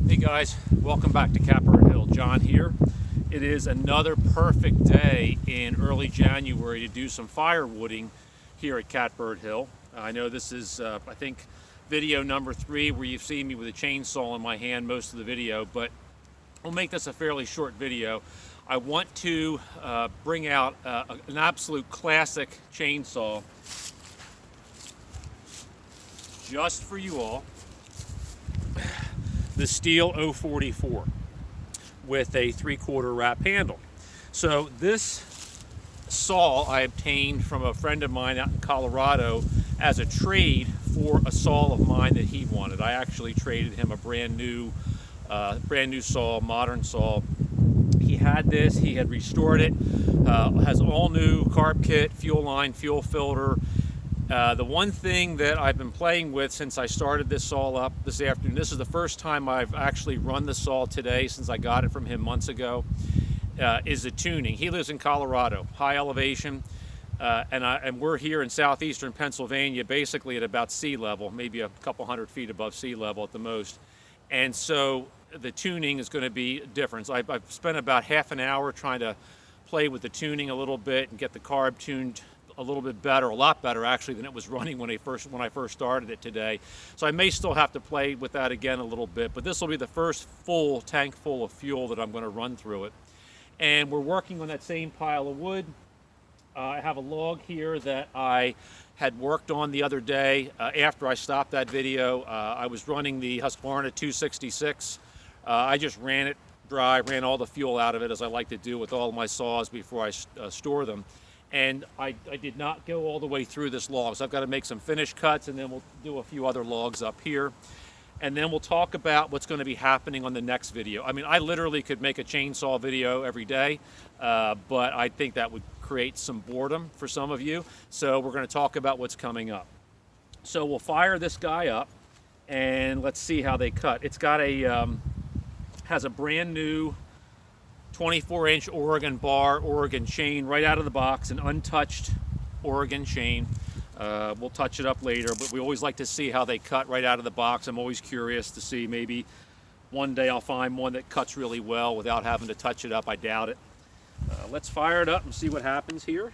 Hey guys, welcome back to Catbird Hill. John here. It is another perfect day in early January to do some firewooding here at Catbird Hill. I know this is, I think, video number 3 where you've seen me with a chainsaw in my hand most of the video, but we'll make this a fairly short video. I want to bring out an absolute classic chainsaw just for you all. The Stihl 044 with a 3/4 wrap handle. So this saw I obtained from a friend of mine out in Colorado as a trade for a saw of mine that he wanted. I actually traded him a brand new saw, modern saw. He had this, he had restored it, has all new carb kit, fuel line, fuel filter. The one thing that I've been playing with since I started this saw up this afternoon, this is the first time I've actually run the saw today since I got it from him months ago, is the tuning. He lives in Colorado, high elevation, and we're here in southeastern Pennsylvania, basically at about sea level, maybe a couple hundred feet above sea level at the most. And so the tuning is going to be different. So I've spent about half an hour trying to play with the tuning a little bit and get the carb tuned a little bit better, a lot better actually than it was running when I first started it today. So I may still have to play with that again a little bit, but this will be the first full tank full of fuel that I'm going to run through it. And we're working on that same pile of wood. I have a log here that I had worked on the other day after I stopped that video. I was running the Husqvarna 266. I just ran it dry, ran all the fuel out of it as I like to do with all my saws before I store them. And I did not go all the way through this log, so I've got to make some finish cuts, and then we'll do a few other logs up here. And then we'll talk about what's going to be happening on the next video. I mean, I literally could make a chainsaw video every day, but I think that would create some boredom for some of you. So we're going to talk about what's coming up. So we'll fire this guy up, and let's see how they cut. It's got has a brand new 24-inch Oregon bar, Oregon chain right out of the box, an untouched Oregon chain. We'll touch it up later, but we always like to see how they cut right out of the box. I'm always curious to see, maybe one day I'll find one that cuts really well without having to touch it up. I doubt it. Let's fire it up and see what happens here.